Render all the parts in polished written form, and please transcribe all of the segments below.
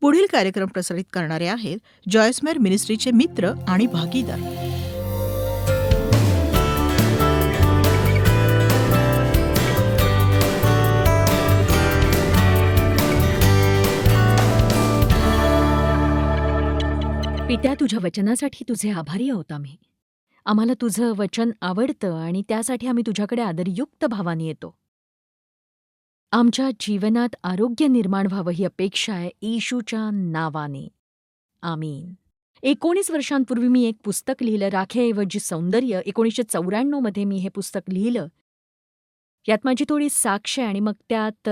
पुढील कार्यक्रम प्रसारित करणारे आहेत जॉयसमेर मिनिस्ट्रीचे मित्र आणि भागीदार. पित्या, तुझ्या वचनासाठी तुझे आभारी आहोत आम्ही. आम्हाला तुझं वचन आवडतं आणि त्यासाठी आम्ही तुझ्याकडे आदरयुक्त भावाने येतो. आमच्या जीवनात आरोग्य निर्माण व्हावं ही अपेक्षा आहे येशूच्या नावाने. आमीन. 19 वर्षांपूर्वी मी एक पुस्तक लिहिलं, राखेऐवजी सौंदर्य. 1994 मध्ये मी हे पुस्तक लिहिलं. यात माझी थोडी साक्ष आहे आणि मग त्यात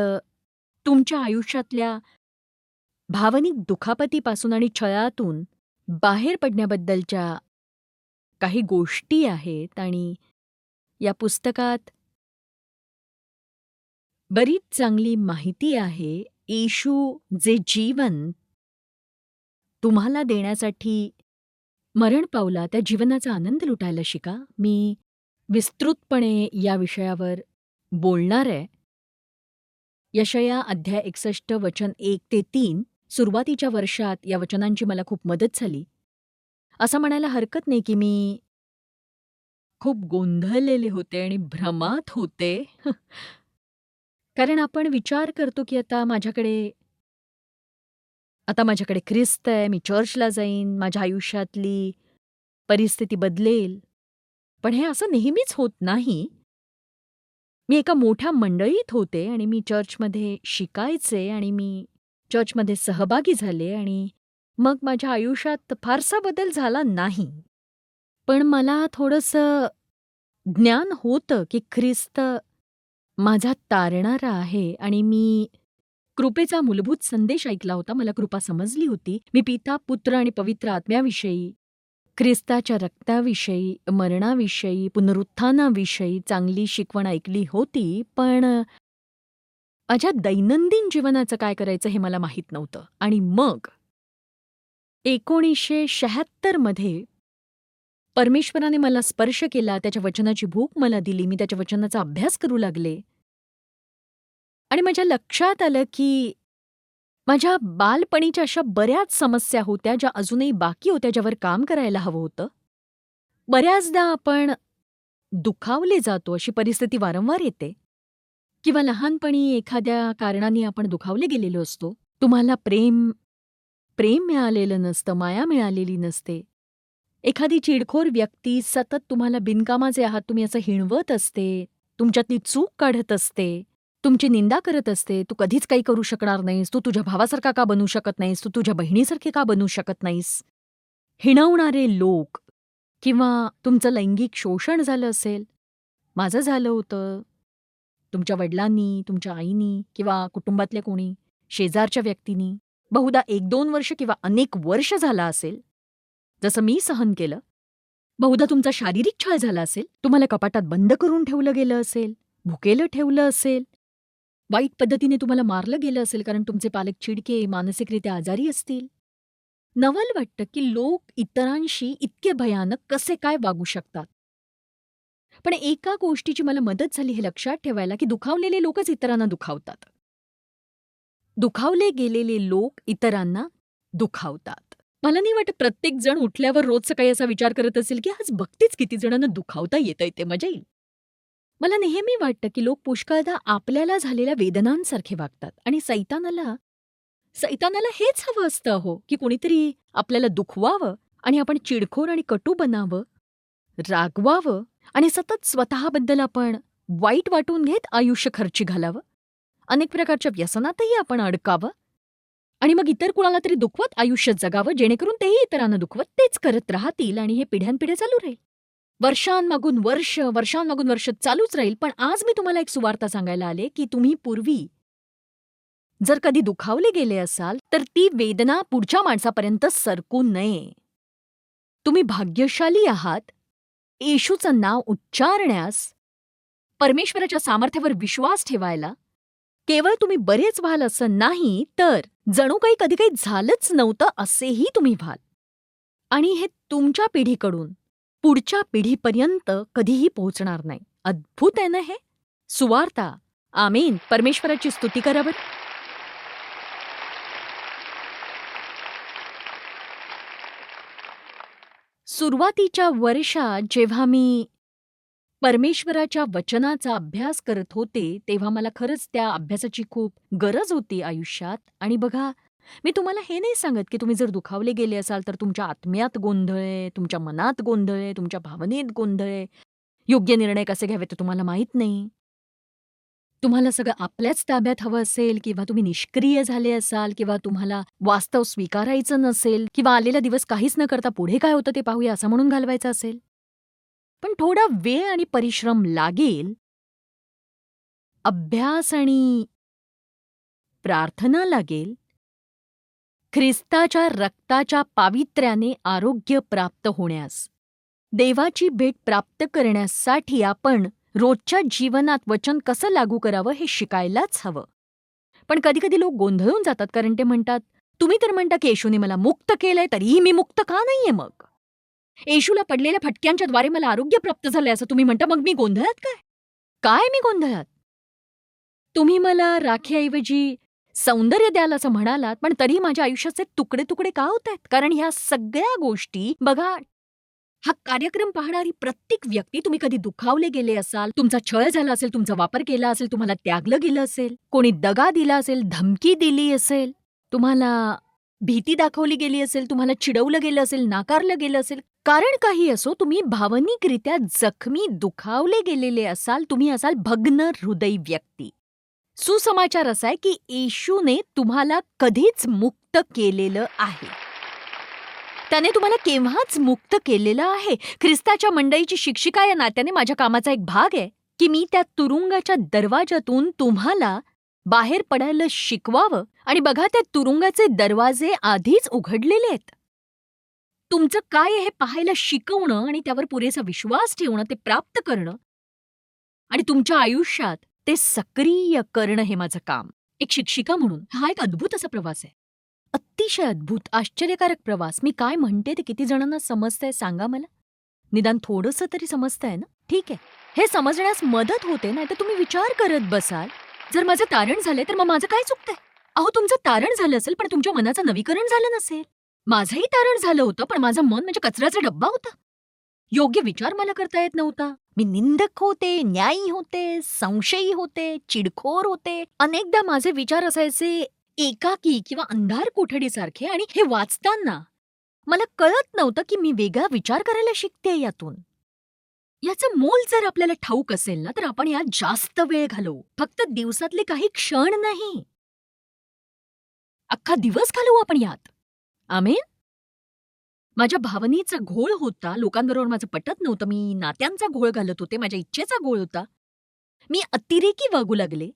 तुमच्या आयुष्यातल्या भावनिक दुखापतीपासून आणि छळातून बाहेर पडण्याबद्दलच्या काही गोष्टी आहेत आणि या पुस्तकात बरीच चांगली माहिती आहे. येशू जे जीवन तुम्हाला देण्यासाठी मरण पावला, त्या जीवनाचा आनंद लुटायला शिका. मी विस्तृतपणे या विषयावर बोलणार आहे. यशाया अध्याय 61 वचन 1 ते 3. सुरुवातीच्या वर्षात या वचनांची मला खूप मदत झाली. असं म्हणायला हरकत नाही की मी खूप गोंधळलेले होते आणि भ्रमात होते. कारण आपण विचार करतो की आता माझ्याकडे ख्रिस्त आहे, मी चर्चला जाईन, माझ्या आयुष्यातली परिस्थिती बदलेल. पण हे असं नेहमीच होत नाही. मी एका मोठ्या मंडळीत होते आणि मी चर्चमध्ये शिकायचे आणि मी चर्चमध्ये सहभागी झाले आणि मग माझ्या आयुष्यात फारसा बदल झाला नाही. पण मला थोडंसं ज्ञान होतं की ख्रिस्त माझा तारणारा आहे आणि मी कृपेचा मूलभूत संदेश ऐकला होता. मला कृपा समजली होती. मी पिता, पुत्र आणि पवित्र आत्म्याविषयी, ख्रिस्ताच्या रक्ताविषयी, मरणाविषयी, पुनरुत्थानाविषयी चांगली शिकवण ऐकली होती. पण माझ्या दैनंदिन जीवनाचं काय करायचं हे मला माहीत नव्हतं. आणि मग 1976 मध्ये परमेश्वराने मला स्पर्श केला, त्याच्या वचनाची भूक मला दिली, मी त्याच्या वचनाचा अभ्यास करू लागले. आणि माझ्या लक्षात आलं की माझ्या बालपणीच्या अशा बऱ्याच समस्या होत्या, ज्या अजूनही बाकी होत्या, ज्यावर काम करायला हवं होतं. बऱ्याचदा आपण दुखावले जातो, अशी परिस्थिती वारंवार येते. किंवा लहानपणी एखाद्या कारणाने आपण दुखावले गेलेलो असतो. तुम्हाला प्रेम मिळालेलं नसतं, माया मिळालेली नसते. एखादी चिडखोर व्यक्ती सतत तुम्हाला बिनकामाचे आहात तुम्ही असं हिणवत असते, तुमच्यातली चूक काढत असते, तुमची निंदा करत असते. तू कधीच काही करू शकणार नाहीस, तू तुझ्या भावासारखा का बनू शकत नाहीस, तू तुझ्या बहिणीसारखी का बनू शकत नाहीस. हिणवणारे लोक किंवा तुमचं लैंगिक शोषण झालं असेल, माझं झालं होतं, तुमच्या वडिलांनी, तुमच्या आईनी किंवा कुटुंबातल्या कोणी, शेजारच्या व्यक्तींनी, बहुधा 1-2 वर्ष किंवा अनेक वर्ष झाला असेल, जसं मी सहन केलं. बहुधा तुमचा शारीरिक छळ झाला असेल, तुम्हाला कपाटात बंद करून ठेवलं गेलं असेल, भुकेलं ठेवलं असेल, वाईट पद्धतीने तुम्हाला मारलं गेलं असेल कारण तुमचे पालक चिडके, मानसिकरित्या आजारी असतील. नवल वाटतं की लोक इतरांशी इतके भयानक कसे काय वागू शकतात. पण एका गोष्टीची मला मदत झाली हे लक्षात ठेवायला की दुखावलेले लोकच इतरांना दुखावतात. दुखावले गेलेले लोक इतरांना दुखावतात. मला नाही वाटत प्रत्येक जण उठल्यावर रोज सकाळी असा विचार करत असेल की आज बघतेच किती जणांना दुखावता येतंय, ते मजा येईल. मला नेहमी वाटतं की लोक पुष्कळदा आपल्याला झालेल्या वेदनांसारखे वागतात आणि सैतानाला हेच हवं असतं अहो, की कोणीतरी आपल्याला दुखवावं आणि आपण चिडखोर आणि कटू बनावं, रागवावं आणि सतत स्वतःबद्दल आपण वाईट वाटून घेत आयुष्य खर्ची घालावं. अनेक प्रकारच्या व्यसनातही आपण अडकावं आणि मग इतर कुणाला तरी दुखवत आयुष्य जगावं, जेणेकरून तेही इतरांना दुखवत तेच करत राहतील आणि हे पिढ्यानपिढ्या चालू राहील. वर्षांमागून वर्ष चालूच राहील. पण आज मी तुम्हाला एक सुवार्ता सांगायला आले की तुम्ही पूर्वी जर कधी दुखावले गेले असाल तर ती वेदना पुढच्या माणसापर्यंत सरकू नये. तुम्ही भाग्यशाली आहात. येशूचं नाव उच्चारण्यास, परमेश्वराच्या सामर्थ्यावर विश्वास ठेवायला. केवळ तुम्ही बरेच व्हाल असं नाही, तर जणू काही कधी झालंच नव्हतं असेही तुम्ही व्हाल. आणि हे तुमच्या पिढीकडून पुढच्या पिढीपर्यंत कधीही पोहोचणार नाही. अद्भुत आहे ना हे? सुवार्ता. आमीन. परमेश्वराची स्तुती करा बरं. सुरुवातीच्या वर्षात जेव्हा मी परमेश्वराच्या वचनाचा अभ्यास करत होते, तेव्हा मला खरंच त्या अभ्यासाची खूप गरज होती आयुष्यात. आणि बघा, मी तुम्हाला हे नाही सांगत, की तुम्ही जर दुखावले गेले असाल, तर तुमच्या आत्म्यात गोंधळ आहे, तुमच्या मनात गोंधळ आहे, तुमच्या भावनेत गोंधळ आहे. योग्य निर्णय कसे घ्यावे ते तुम्हाला माहीत नाही. तुम्हाला सगळं आपल्याच ताब्यात हवं असेल किंवा तुम्ही निष्क्रिय झाले असाल किंवा तुम्हाला वास्तव स्वीकारायचं नसेल किंवा आलेला दिवस काहीच न करता पुढे काय होतं ते पाहूया असं म्हणून घालवायचं असेल. पण थोडा वेळ आणि परिश्रम लागेल. अभ्यास आणि प्रार्थना लागेल. ख्रिस्ताच्या रक्ताच्या पावित्र्याने आरोग्य प्राप्त होण्यास. देवाची भेट प्राप्त करण्यासाठी आपण रोजच्या जीवनात वचन कसं लागू करावं हे शिकायलाच हवं. पण कधीकधी लोक गोंधळून जातात, कारण ते म्हणतात, तुम्ही तर म्हणता की येशूने मला मुक्त केलंय, तरीही मी मुक्त का नाहीये मग? येशूला पडलेल्या फटक्यांच्या द्वारे मला आरोग्य प्राप्त झालंय असं तुम्ही म्हणता, मग मी गोंधळात काय? काय मी गोंधळात? तुम्ही मला राखीऐवजी सौंदर्य द्याल असं म्हणालात, पण तरी माझ्या आयुष्याचे तुकडे तुकडे का होत आहेत? कारण ह्या सगळ्या गोष्टी बघा, हा कार्यक्रम पाहणारी प्रत्येक व्यक्ती, तुम्ही कधी दुखावले गेले असाल, तुमचा छळ झाला असेल, तुमचा वापर केला असेल, तुम्हाला त्यागलं गेलं असेल, कोणी दगा दिला असेल, धमकी दिली असेल, तुम्हाला भीती दाखवली गेली असेल, तुम्हाला चिडवलं गेलं असेल, नाकारलं गेलं असेल, कारण काही असो, तुम्ही भावनिकरित्या जखमी, दुखावले गेलेले असाल, तुम्ही असाल भग्न हृदयी व्यक्ती. सुसमाचार असा आहे की येशूने तुम्हाला कधीच मुक्त केलेलं आहे. त्याने तुम्हाला केव्हाच मुक्त केलेलं आहे. ख्रिस्ताच्या मंडळीची शिक्षिका या नात्याने माझ्या कामाचा एक भाग आहे की मी त्या तुरुंगाच्या दरवाजातून तुम्हाला बाहेर पडायला शिकवावं. आणि बघा, त्या तुरुंगाचे दरवाजे आधीच उघडलेले आहेत. तुमचं काय आहे हे पाहायला शिकवणं आणि त्यावर पुरेसा विश्वास ठेवणं, ते प्राप्त करणं आणि तुमच्या आयुष्यात ते सक्रिय करणं हे माझं काम. एक शिक्षिका म्हणून हा एक अद्भुत असा प्रवास आहे. अतिशय अद्भुत, आश्चर्यकारक प्रवास. मी काय म्हणते ते किती जणांना समजतंय सांगा मला? निदान थोडंसं तरी समजतंय ना? ठीक आहे. हे समजण्यास मदत होते, नाहीतर तुम्ही विचार करत बसाल, जर माझं तारण झालंय तर मग माझं काय चुकतंय? अहो, तुमचं तारण झालं असेल पण तुमच्या मनाचं नवीकरण झालं नसेल. माझंही तारण झालं होतं, पण माझं मन म्हणजे कचऱ्याचा डब्बा होता. योग्य विचार मला करता येत नव्हता. मी निंदक होते, न्यायी होते, संशयी होते, चिडखोर होते. अनेकदा माझे विचार असायचे एकाकी किंवा अंधार कोठडीसारखे, आणि हे वाचताना मला कळत नव्हतं की मी वेगळा विचार करायला शिकते यातून. याचं मोल जर आपल्याला ठाऊक असेल ना, तर आपण यात जास्त वेळ घालवू. फक्त दिवसातले काही क्षण नाही, अख्खा दिवस घालवू आपण यात. आमेन. माझ्या भावनेचा घोळ होता, लोकांबरोबर माझं पटत नव्हतं, मी नात्यांचा घोळ घालत होते, माझ्या इच्छेचा घोळ होता. मी अतिरेकी वागू लागले.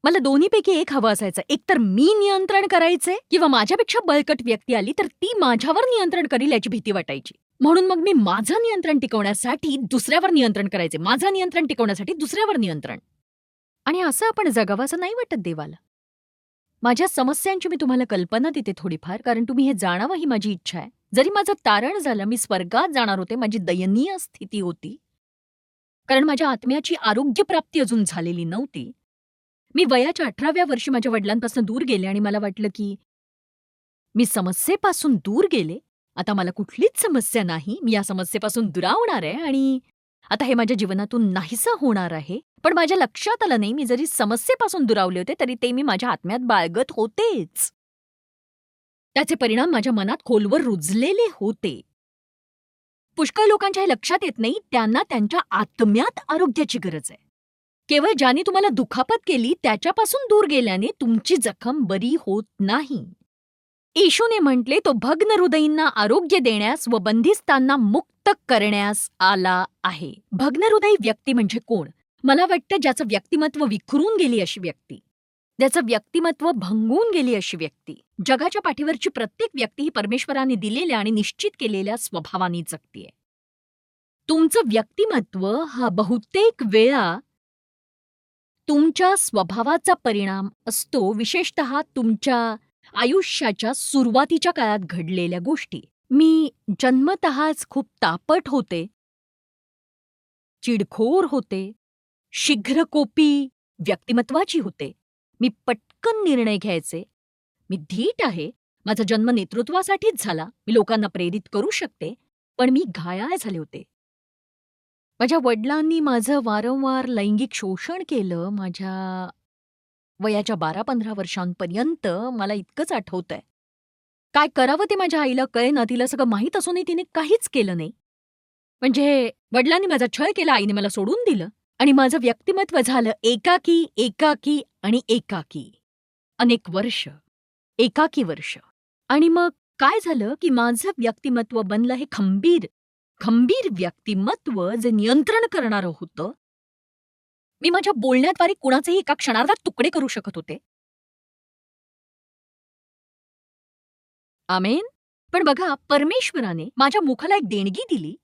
मला दोन्हीपैकी एक हवं असायचं. एकतर मी नियंत्रण करायचे किंवा माझ्यापेक्षा बळकट व्यक्ती आली तर ती माझ्यावर नियंत्रण करील याची भीती वाटायची. म्हणून मग मी माझं नियंत्रण टिकवण्यासाठी दुसऱ्यावर नियंत्रण करायचे. माझं नियंत्रण टिकवण्यासाठी दुसऱ्यावर नियंत्रण. आणि असं आपण जगावं असं नाही वाटत देवाला. माझ्या समस्यांची मी तुम्हाला कल्पना देते थोडीफार, कारण तुम्ही हे जाणावं ही माझी इच्छा आहे. जरी माझं तारण झालं, मी स्वर्गात जाणार होते, माझी दयनीय स्थिती होती. कारण माझ्या आत्म्याची आरोग्यप्राप्ती अजून झालेली नव्हती. मी वयाच्या 18व्या वर्षी माझ्या वडिलांपासून दूर गेले आणि मला वाटलं की मी समस्येपासून दूर गेले. आता मला कुठलीच समस्या नाही. मी या समस्येपासून दुरावणार आहे आणि आता हे माझ्या जीवनातून नाहीसं होणार आहे. पण माझ्या लक्षात आलं नाही, मी जरी समस्येपासून दुरावले होते तरी ते मी माझ्या आत्म्यात बाळगत होतेच. त्याचे परिणाम माझ्या मनात खोलवर रुजलेले होते. पुष्कळ लोकांच्या हे लक्षात येत नाही, त्यांना त्यांच्या आत्म्यात आरोग्याची गरज आहे. केवळ ज्याने तुम्हाला दुखापत केली त्याच्यापासून दूर गेल्याने तुमची जखम बरी होत नाही. येशूने म्हटले, तो भग्न हृदयींना आरोग्य देण्यास व बंदिस्तांना मुक्त करण्यास आला आहे. भग्न हृदयी व्यक्ती म्हणजे कोण? मला वाटतं ज्याचं व्यक्तिमत्व विखरून गेली अशी व्यक्ती, ज्याचं व्यक्तिमत्व भंगून गेली अशी व्यक्ती. जगाच्या पाठीवरची प्रत्येक व्यक्ती ही परमेश्वराने दिलेल्या आणि निश्चित केलेल्या स्वभावाने जगतीये. तुमचं व्यक्तिमत्व हा बहुतेक वेळा तुमच्या स्वभावाचा परिणाम असतो, विशेषतः तुमच्या आयुष्याच्या सुरुवातीच्या काळात घडलेल्या गोष्टी. मी जन्मतःच खूप तापट होते, चिडखोर होते, शीघ्रकोपी व्यक्तिमत्वाची होते. मी पटकन निर्णय घ्यायचे. मी धीट आहे, माझा जन्म नेतृत्वासाठीच झाला, मी लोकांना प्रेरित करू शकते. पण मी घायाळ झाले होते. माझ्या वडिलांनी माझं वारंवार लैंगिक शोषण केलं माझ्या वयाच्या 12-15 वर्षांपर्यंत. मला इतकंच आठवतंय. काय करावं ते माझ्या आईला कळेना. तिला सगळं माहीत असूनही तिने काहीच केलं नाही. म्हणजे वडिलांनी माझा छळ केला, आईने मला सोडून दिलं आणि माझं व्यक्तिमत्व झालं एकाकी, एकाकी आणि एकाकी. अनेक वर्ष, एकाकी वर्ष. आणि मग काय झालं, की माझं व्यक्तिमत्व बनलं हे खंबीर, खंबीर व्यक्तिमत्व जे नियंत्रण करणारं होतं. मी माझ्या बोलण्याद्वारे कुणाचेही एका क्षणार्धात तुकडे करू शकत होते. आमेन. पण बघा, परमेश्वराने माझ्या मुखाला एक देणगी दिली.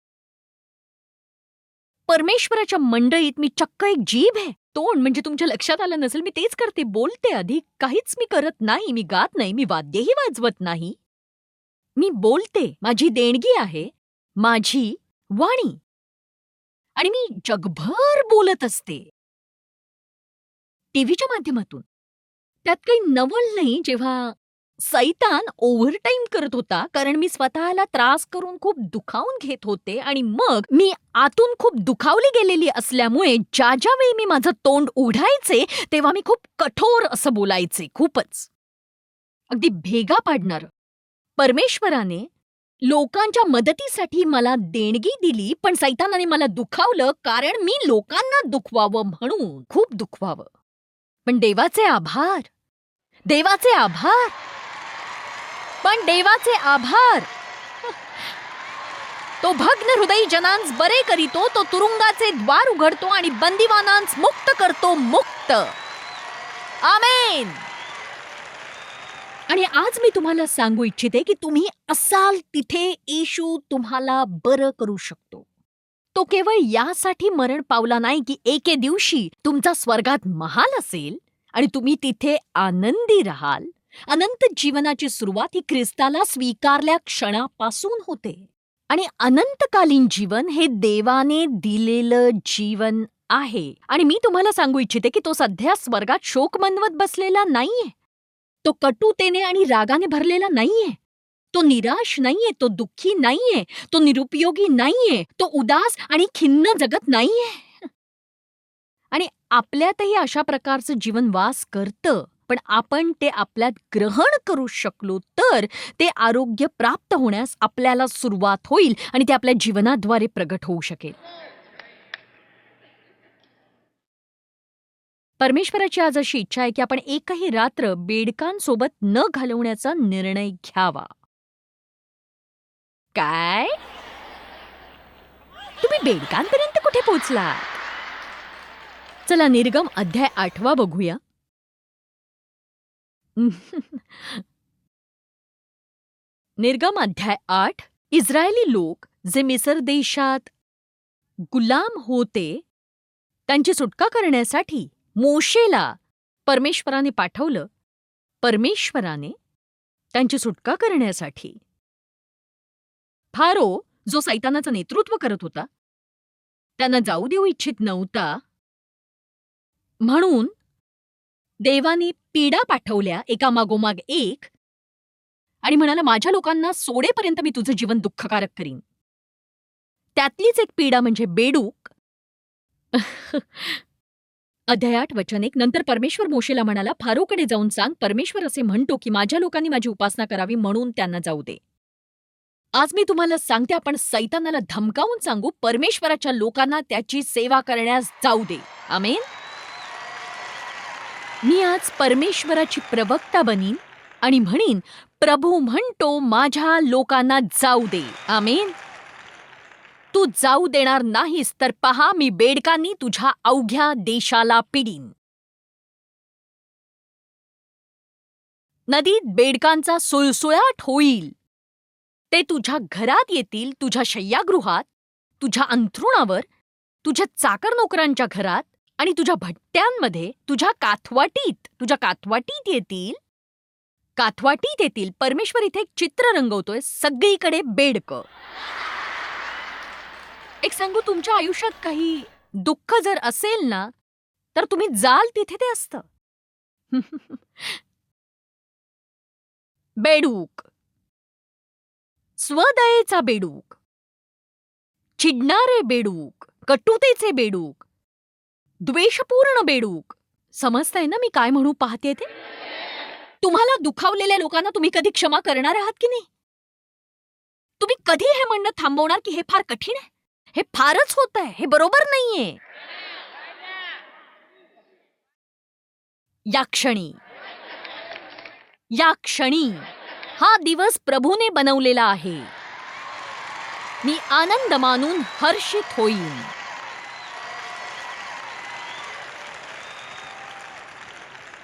परमेश्वराच्या मंडळीत मी चक्क एक जीभ आहे. तोंड म्हणजे तुमच्या लक्षात आलं नसेल, मी तेच करते, बोलते. अधिक काहीच मी करत नाही. मी गात नाही, मी वाद्यही वाजवत नाही. मी बोलते. माझी देणगी आहे माझी वाणी आणि मी जगभर बोलत असते. टीव्हीच्या माध्यमातून. त्यात काही नवल नाही जेव्हा सैतान ओव्हरटाईम करत होता, कारण मी स्वतःला त्रास करून खूप दुखावून घेत होते आणि मग मी आतून खूप दुखावली गेलेली असल्यामुळे ज्या वेळी मी माझं तोंड उघडायचे तेव्हा मी खूप कठोर असं बोलायचे. खूपच अगदी भेगा पाडणारं. परमेश्वराने लोकांच्या मदतीसाठी मला देणगी दिली, पण सैतानाने मला दुखावलं कारण मी लोकांना दुखवावं म्हणून. खूप दुखवावं. पण देवाचे आभार, देवाचे आभार, पण देवाचे आभार. तो भग्न हृदयी जनांस बरे करीतो, तो तुरुंगाचे द्वार उघडतो आणि बंदिवानांस मुक्त करतो. मुक्त. आमेन. आणि आज मी तुम्हाला सांगू इच्छिते की तुम्ही असाल तिथे येशू तुम्हाला बरं करू शकतो. तो केवळ यासाठी मरण पावला नाही की एके दिवशी तुमचा स्वर्गात महाल असेल आणि तुम्ही तिथे आनंदी राहाल. अनंत जीवनाची सुरुवात ही ख्रिस्ताला स्वीकारल्या क्षणापासून होते आणि अनंतकालीन जीवन हे देवाने दिलेलं जीवन आहे. आणि मी तुम्हाला सांगू इच्छिते की तो सध्या स्वर्गात शोक मनवत बसलेला नाहीये. तो कटुतेने आणि रागाने भरलेला नाहीये. तो निराश नाहीये, तो दुःखी नाहीये, तो निरुपयोगी नाहीये, तो उदास आणि खिन्न जगत नाहीये. आणि आपल्यातही अशा प्रकारचं जीवन वास करतं, पण आपण ते आपल्यात ग्रहण करू शकलो तर ते आरोग्य प्राप्त होण्यास आपल्याला सुरुवात होईल आणि ते आपल्या जीवनाद्वारे प्रगट होऊ शकेल. परमेश्वराची आज अशी इच्छा आहे की आपण एकही रात्र बेडकांसोबत न घालवण्याचा निर्णय घ्यावा. काय? तुम्ही बेडकांपर्यंत कुठे पोहोचला? चला निर्गम अध्याय 8 बघूया. निर्गम अध्याय 8. इस्रायली लोक जे मिसर देशात गुलाम होते त्यांची सुटका करण्यासाठी मोशेला परमेश्वराने पाठवलं. परमेश्वराने त्यांची सुटका करण्यासाठी फारो जो सैतानाचं नेतृत्व करत होता त्यांना जाऊ देऊ इच्छित नव्हता, म्हणून देवाने पीडा पाठवल्या एकामागोमाग एक आणि म्हणाला माझ्या लोकांना सोडेपर्यंत मी तुझं जीवन दुःखकारक करीन. त्यातलीच एक पीडा म्हणजे बेडूक. अध्याय 8 वचन 1. नंतर परमेश्वर मोशेला म्हणाला, फारोकडे जाऊन सांग, परमेश्वर असे म्हणतो की माझ्या लोकांनी माझी उपासना करावी म्हणून त्यांना जाऊ दे. आज मी तुम्हाला सांगते, आपण सैतानाला धमकावून सांगू, परमेश्वराच्या लोकांना त्याची सेवा करण्यास जाऊ दे. आमेन. मी आज परमेश्वराची प्रवक्ता बनीन आणि म्हणीन, प्रभू म्हणतो माझ्या लोकांना जाऊ दे. आमेन. तू जाऊ देणार नाहीस तर पहा, मी बेडकांनी तुझ्या अवघ्या देशाला पिडीन. नदीत बेडकांचा सुळसुळाट होईल. ते तुझ्या घरात येतील, तुझ्या शय्यागृहात, तुझ्या अंथरुणावर, तुझ्या चाकर नोकरांच्या घरात आणि तुझ्या भट्ट्यांमध्ये, तुझ्या काथवाटीत येतील. काथवाटीत येतील. परमेश्वर इथे एक चित्र रंगवतोय. सगळीकडे बेडकं. एक सांगू, तुमच्या आयुष्यात काही दुःख जर असेल ना, तर तुम्ही जाल तिथे ते असतं. बेडूक. स्वदयेचा बेडूक. चिडणारे बेडूक, कटुतेचे बेडूक, द्वेषपूर्ण बेडूक. समजतंय ना मी काय म्हणू पाहते ते? तुम्हाला दुखावलेल्या लोकांना तुम्ही कधी क्षमा करणार आहात की नाही? तुम्ही कधी हे म्हणणं थांबवणार की हे फार कठीण आहे, हे फारच होत आहे, हे बरोबर नाहीये? या क्षणी हा दिवस प्रभूने बनवलेला आहे. मी आनंद मानून हर्षित होईन.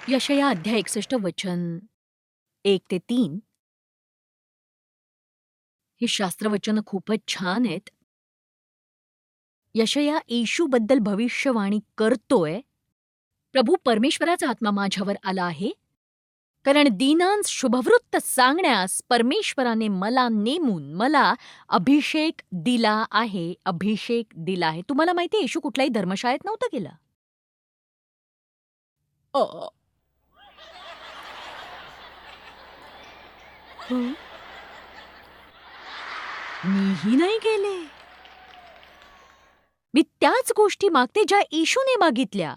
यशया अध्याय 61 वचन 1 ते 3. ही शास्त्रवचनं खूपच छान आहेत. यशया येशूबद्दल भविष्यवाणी करतोय. प्रभू परमेश्वराचा आत्मा माझ्यावर आला आहे, कारण दीनांस शुभवृत्त सांगण्यास परमेश्वराने मला नेमून मला अभिषेक दिला आहे. अभिषेक दिला आहे. तुम्हाला माहिती येशू कुठल्याही धर्मशाळेत नव्हता गेला. मीही नाही गेले. मी त्याच गोष्टी मागते ज्या येशूने मागितल्या.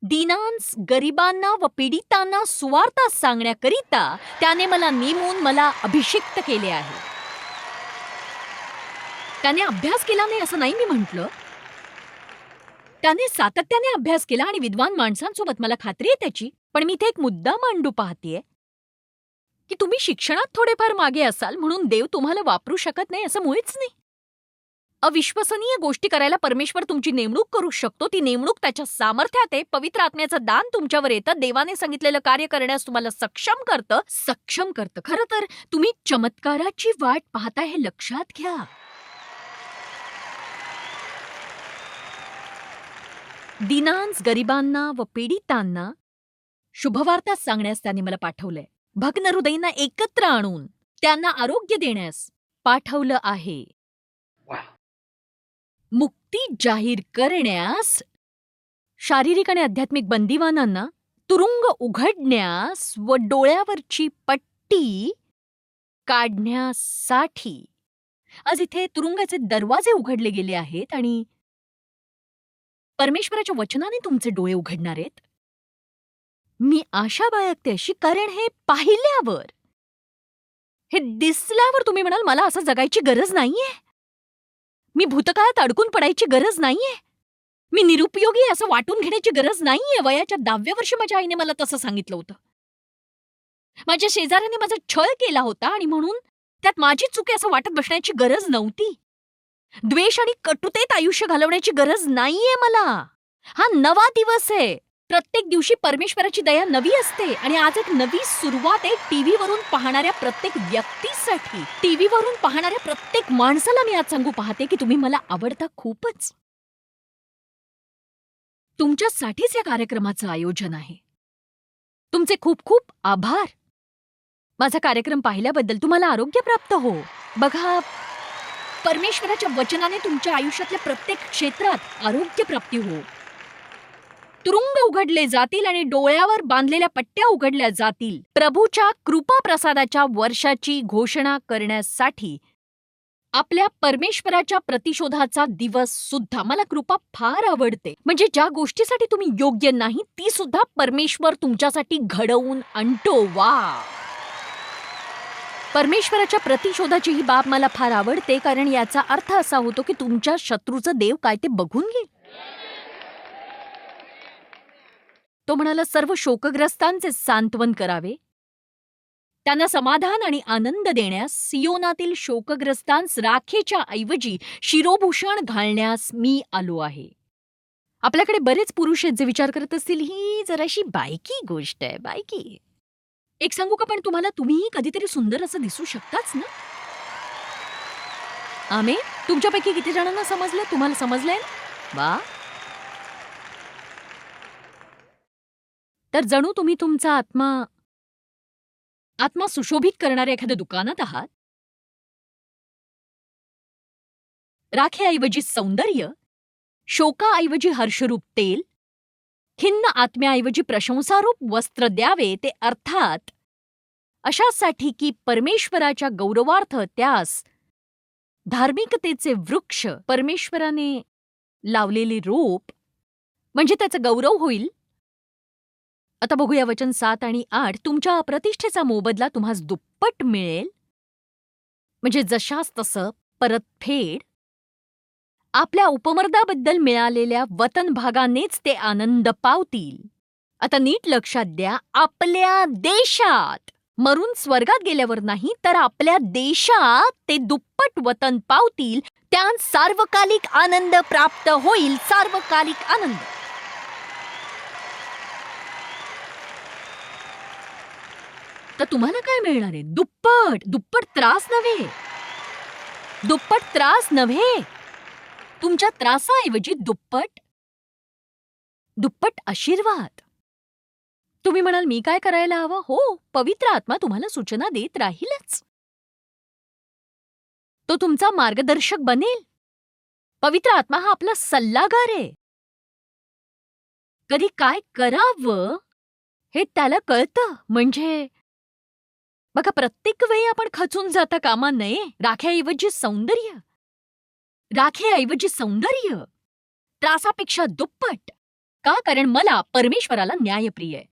दीनांस, गरिबांना व पीडितांना सुवार्ता सांगण्याकरिता त्याने मला नेमून मला अभिषिक्त केले आहे. त्याने अभ्यास केला नाही असं नाही मी म्हटलं. त्याने सातत्याने अभ्यास केला आणि विद्वान माणसांसोबत मला खात्री आहे त्याची. पण मी इथे एक मुद्दा मांडू पाहतेय की तुम्ही शिक्षणात थोडेफार मागे असाल म्हणून देव तुम्हाला वापरू शकत नाही असं मुळीच नाही. अविश्वसनीय गोष्टी करायला परमेश्वर तुमची नेमणूक करू शकतो. ती नेमणूक त्याच्या सामर्थ्यात आहे. पवित्र आत्म्याचं दान तुमच्यावर येतं. देवाने सांगितलेलं कार्य करण्यास तुम्हाला सक्षम करतं. खरं तर तुम्ही चमत्काराची वाट पाहताय हे लक्षात घ्या. दीनांस, गरिबांना व पीडितांना शुभवार्ता सांगण्यास त्याने मला पाठवलंय. भग्न हृदयींना एकत्र आणून त्यांना आरोग्य देण्यास पाठवलं आहे. मुक्ती जाहीर करण्यास, शारीरिक आणि आध्यात्मिक बंदिवानांना तुरुंग उघडण्यास व डोळ्यावरची पट्टी काढण्यासाठी. आज इथे तुरुंगाचे दरवाजे उघडले गेले आहेत आणि परमेश्वराच्या वचनाने तुमचे डोळे उघडणार आहेत. मी आशा बाळगते अशी, कारण हे पाहिल्यावर, हे दिसल्यावर तुम्ही म्हणाल मला असं जगायची गरज नाहीये. मी भूतकाळात अडकून पडायची गरज नाहीये. मी निरुपयोगी असं वाटून घेण्याची गरज नाहीये. वयाच्या 10व्या वर्षी माझ्या आईने मला तसं सांगितलं होतं. माझ्या शेजाऱ्याने माझा छळ केला होता आणि म्हणून त्यात माझी चूक आहे असं वाटत बसण्याची गरज नव्हती. द्वेष आणि कटुतेत आयुष्य घालवण्याची गरज नाहीये मला. हा नवा दिवस आहे. प्रत्येक दिवशी परमेश्वराची दया नवी असते आणि आज एक नवी सुरुवात आहे. टीव्हीवरून पाहणाऱ्या प्रत्येक व्यक्तीसाठी, टीव्हीवरून पाहणाऱ्या प्रत्येक माणसाला मी आज सांगू पाहते की तुम्ही मला आवडता खूपच. तुमच्यासाठीच या कार्यक्रमाचं आयोजन आहे. तुमचे खूप खूप आभार. माझा कार्यक्रम पाहिल्याबद्दल. तुम्हाला आरोग्य प्राप्त हो. बघा, परमेश्वराच्या वचनाने तुमच्या आयुष्यातल्या प्रत्येक क्षेत्रात आरोग्य प्राप्ती हो. तुरुंग उघडले जातील आणि डोळ्यावर बांधलेल्या पट्ट्या उघडल्या जातील. प्रभूच्या कृपा प्रसादाच्या वर्षाची घोषणा करण्यासाठी आपल्या परमेश्वराच्या प्रतिशोधाचा दिवस सुद्धा. मला कृपा फार आवडते. म्हणजे ज्या गोष्टीसाठी तुम्ही योग्य नाही ती सुद्धा परमेश्वर तुमच्यासाठी घडवून आणतो. वा, परमेश्वराच्या प्रतिशोधाची ही बाब मला फार आवडते, कारण याचा अर्थ असा होतो की तुमच्या शत्रूचं देव काय ते बघून घेईल. तो म्हणाला सर्व शोकग्रस्तांचे सांत्वन करावे, त्यांना समाधान आणि आनंद देण्यास, सियोनातील शोकग्रस्तांस राखेच्या ऐवजी शिरोभूषण घालण्यास मी आलो आहे. आपल्याकडे बरेच पुरुष आहेत जे विचार करत असतील ही जराशी बायकी गोष्ट आहे. बायकी. एक सांगू का, पण तुम्हीही कधीतरी सुंदर असं दिसू शकताच ना. आमे, तुमच्यापैकी किती जणांना समजलं? तुम्हाला समजलंय? वा. तर जणू तुम्ही तुमचा आत्मा सुशोभित करणाऱ्या एखाद्या दुकानात आहात. राखेऐवजी सौंदर्य, शोकाऐवजी हर्षरूप तेल, खिन्न आत्म्याऐवजी प्रशंसारूप वस्त्र द्यावे, ते अर्थात अशासाठी की परमेश्वराच्या गौरवार्थ त्यास धार्मिकतेचे वृक्ष, परमेश्वराने लावलेले रोप, म्हणजे त्याचा गौरव होईल. आता बघूया वचन 7 आणि 8. तुमच्या प्रतिष्ठेचा मोबदला तुम्हास दुप्पट मिळेल, म्हणजे जशास तसं परतफेड. आपल्या उपमर्दाबद्दल मिळालेल्या वतनभागानेच ते आनंद पावतील. आता नीट लक्षात द्या, आपल्या देशात, मरून स्वर्गात गेल्यावर नाही, तर आपल्या देशात ते दुप्पट वतन पावतील. त्यात सार्वकालिक आनंद प्राप्त होईल. सार्वकालिक आनंद. तर तुम्हाला काय मिळणार आहे? दुप्पट. दुप्पट त्रास नव्हे. दुप्पट त्रास नव्हे. तुमच्या त्रासाऐवजी दुप्पट दुप्पट आशीर्वाद. तुम्ही म्हणाल, मी काय करायला हवं? हो, पवित्र आत्मा तुम्हाला सूचना देत राहीलच. तो तुमचा मार्गदर्शक बनेल. पवित्र आत्मा हा आपला सल्लागार आहे. कधी काय करावं हे त्याला कळतं. म्हणजे बघा, प्रत्येक वेळी आपण खचून जाता कामा नये. राख्याऐवजी सौंदर्य. राखेऐवजी सौंदर्य. त्रासापेक्षा दुप्पट. का? कारण मला परमेश्वराला न्यायप्रिय आहे.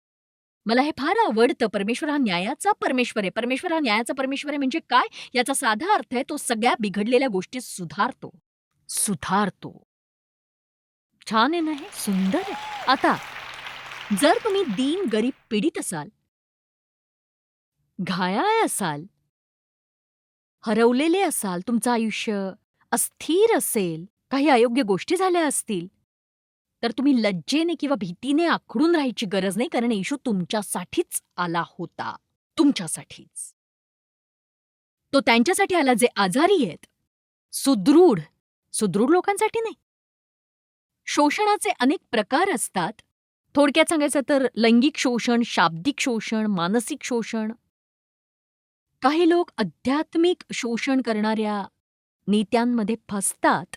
मला हे फार आवडतं. परमेश्वर हा न्यायाचा परमेश्वर आहे. परमेश्वर हा न्यायाचा परमेश्वर आहे म्हणजे काय? याचा साधा अर्थ आहे, तो सगळ्या बिघडलेल्या गोष्टी सुधारतो. सुधारतो. छान आहे ना हे? सुंदर आहे. आता जर तुम्ही दीन, गरीब, पीडित असाल, घायाळ असाल, हरवलेले असाल, तुमचं आयुष्य अस्थिर असेल, काही अयोग्य गोष्टी झाल्या असतील, तर तुम्ही लज्जेने किंवा भीतीने आखडून राहायची गरज नाही, कारण येशू तुमच्यासाठीच आला होता. तुमच्यासाठीच. तो त्यांच्यासाठी आला जे आजारी आहेत. सुदृढ. सुदृढ लोकांसाठी नाही. शोषणाचे अनेक प्रकार असतात. थोडक्यात सांगायचं तर लैंगिक शोषण, शाब्दिक शोषण, मानसिक शोषण. काही लोक आध्यात्मिक शोषण करणाऱ्या नेत्यांमध्ये फसतात.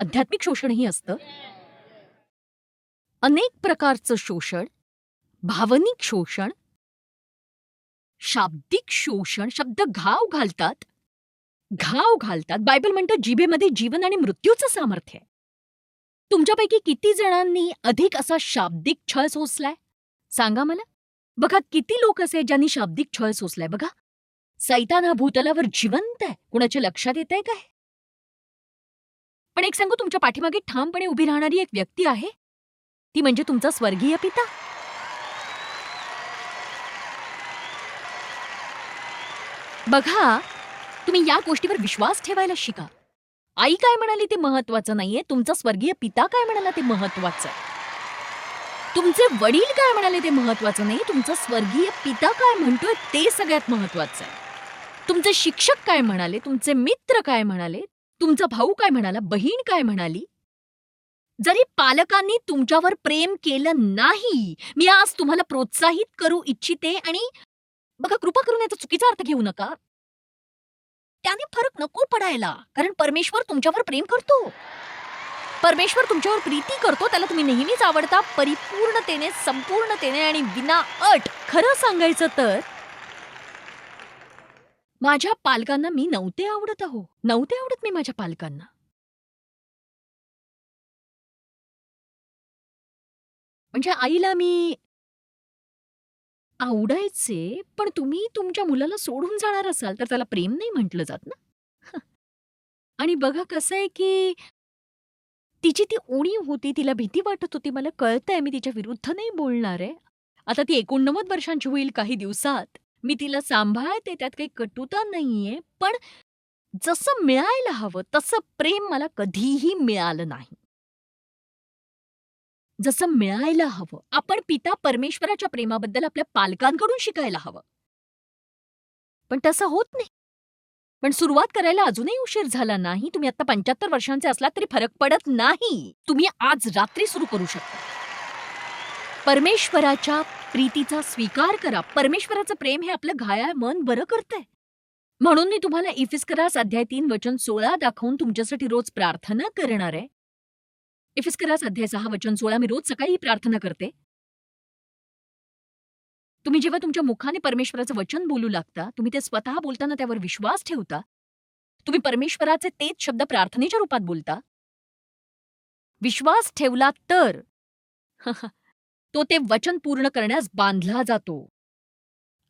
आध्यात्मिक शोषणही असतं. अनेक प्रकारचं शोषण, भावनिक शोषण, शाब्दिक शोषण. शब्द घाव घालतात. घाव घालतात. बायबल म्हणतं जिभेमध्ये जीवन आणि मृत्यूचं सामर्थ्य आहे. तुमच्यापैकी किती जणांनी अधिक असा शाब्दिक छळ सोसलाय? सांगा मला. बघा, किती लोक असे ज्यांनी शाब्दिक छळ सोसलाय बघा. सैतान हा भूतलावर जिवंत आहे. कुणाच्या लक्षात येतंय काय? पण एक सांगू, तुमच्या पाठीमागे ठामपणे उभी राहणारी एक व्यक्ती आहे. ती म्हणजे तुमचा स्वर्गीय पिता. बघा, तुम्ही या गोष्टीवर विश्वास ठेवायला शिका. आई काय म्हणाली ते महत्वाचं नाहीये. तुमचा स्वर्गीय पिता काय म्हणाला ते महत्वाचं आहे. तुमचे वडील काय म्हणाले ते महत्वाचं नाही. तुमचा स्वर्गीय पिता काय म्हणतोय ते सगळ्यात महत्वाचं आहे. तुमचे शिक्षक काय म्हणाले, तुमचे मित्र काय म्हणाले, तुमचा भाऊ काय म्हणाला, बहीण काय म्हणाली. जरी पालकांनी तुमच्यावर प्रेम केलं नाही, मी आज तुम्हाला प्रोत्साहित करू इच्छिते. आणि बघा, कृपा करून याचा चुकीचा अर्थ घेऊ नका. त्याने फरक नको पडायला, कारण परमेश्वर तुमच्यावर प्रेम करतो. परमेश्वर तुमच्यावर प्रीती करतो. त्याला तुम्ही नेहमीच आवडता, परिपूर्णतेने, संपूर्णतेने आणि विना अट. खरं सांगायचं तर माझ्या पालकांना मी नव्हते आवडत. नव्हते आवडत मी माझ्या पालकांना. म्हणजे आईला मी आवडायचे, पण तुम्ही तुमच्या मुलाला सोडून जाणार असाल तर त्याला प्रेम नाही म्हटलं जात ना. आणि बघा कसं आहे की तिची ती उणीव होती, तिला भीती वाटत होती. मला कळतंय, मी तिच्या विरुद्ध नाही बोलणार आहे. आता ती 89 वर्षांची होईल काही दिवसात. मी तिला सांभाळते, त्यात काही कटुता नाहीये. पण जसं मिळायला हवं तसं प्रेम मला कधीही मिळालं नाही. जसं मिळायला हवं. आपण पिता परमेश्वराच्या प्रेमाबद्दल आपल्या पालकांकडून शिकायला हवं. पण तसं होत नाही. पण सुरुवात करायला अजूनही उशीर झाला नाही. तुम्ही आता 75 वर्षांचे असलात तरी फरक पडत नाही. तुम्ही आज रात्री सुरू करू शकता. परमेश्वराच्या प्रीतीचा स्वीकार करा. परमेश्वराचं प्रेम हे आपलं घायाळ मन बरं करतंय. म्हणून मी तुम्हाला इफिस्करास अध्याय 3 वचन 16 दाखवून तुमच्यासाठी रोज प्रार्थना करणार आहे. इफिस्करास अध्याय 6 वचन 16 मी रोज सकाळी प्रार्थना करते. तुम्ही जेव्हा तुमच्या मुखाने परमेश्वराचं वचन बोलू लागता, तुम्ही ते स्वतः बोलताना त्यावर विश्वास ठेवता, तुम्ही परमेश्वराचे तेच शब्द प्रार्थनेच्या रूपात बोलता. विश्वास ठेवला तर तो ते वचन पूर्ण करण्यास बांधला जातो.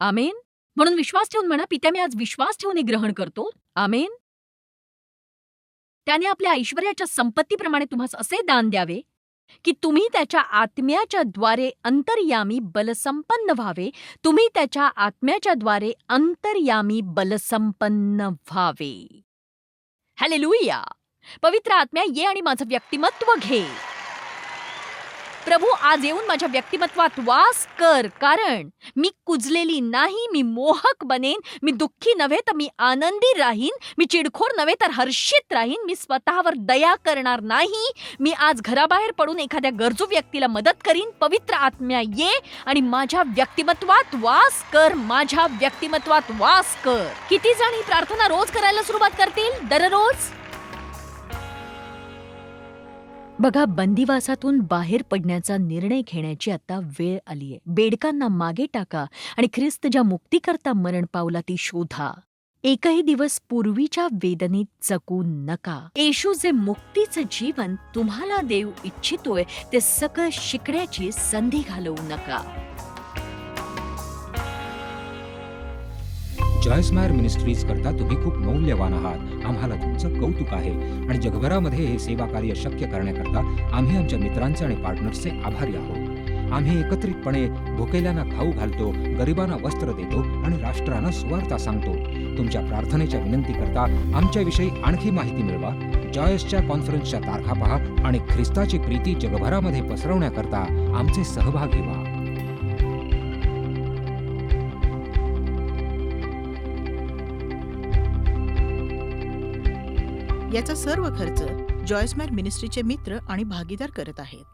आमेन. म्हणून विश्वास ठेवून म्हणा, पित्या मी आज विश्वास ठेवून हे ग्रहण करतो. आमेन. त्याने आपल्या ऐश्वर्याच्या संपत्तीप्रमाणे तुम्हास असे दान द्यावे की तुम्ही त्याच्या आत्म्याच्या द्वारे अंतर्यामी बलसंपन्न व्हावे. तुम्ही त्याच्या आत्म्याच्या द्वारे अंतर्यामी बलसंपन्न व्हावे. हालेलुया. पवित्र आत्म्या ये आणि माझं व्यक्तिमत्व घे. प्रभू आज येऊन माझ्या व्यक्तिमत्वात वास कर, कारण मी कुजलेली नाही, मी मोहक बनेन. मी दुःखी नव्हे तर मी आनंदी राहीन. मी चिडखोर नव्हे तर हर्षित राहीन. मी स्वतःवर दया करणार नाही. मी आज घराबाहेर पडून एखाद्या गरजू व्यक्तीला मदत करीन. पवित्र आत्म्या ये आणि माझ्या व्यक्तिमत्वात वास कर, माझ्या व्यक्तिमत्वात वास कर. किती जण ही प्रार्थना रोज करायला सुरुवात करतील? दररोज. बघा, बंदिवासातून बाहेर पडण्याचा निर्णय घेण्याची आता वेळ आलीये. बेडकांना मागे टाका आणि ख्रिस्त ज्या मुक्तीकरता मरण पावला ती शोधा. एकही दिवस पूर्वीच्या वेदनेत जगू नका. येशू जे मुक्तीचं जीवन तुम्हाला देऊ इच्छितोय ते सगळं शिकण्याची संधी घालवू नका. जॉयस्मायर मिनिस्ट्रीज करता तुम्ही खूप मौल्यवान आहात. आम्हाला तुमचं कौतुक आहे आणि जगभरामध्ये हे सेवा कार्य शक्य करण्याकरता आम्ही आमच्या मित्रांचे आणि पार्टनर्सचे आभारी आहोत. आम्ही एकत्रितपणे भुकेल्यांना खाऊ घालतो, गरिबांना वस्त्र देतो आणि राष्ट्रांना सुवार्ता सांगतो. तुमच्या प्रार्थनेच्या विनंती करता आमच्याविषयी आणखी माहिती मिळवा. जॉयसच्या कॉन्फरन्सच्या तारखा पहा आणि ख्रिस्ताची प्रीती जगभरामध्ये पसरवण्याकरता आमचे सहभागी व्हा. याचा सर्व खर्च जॉयस्मॅर मिनिस्ट्रीचे मित्र आणि भागीदार करत आहेत.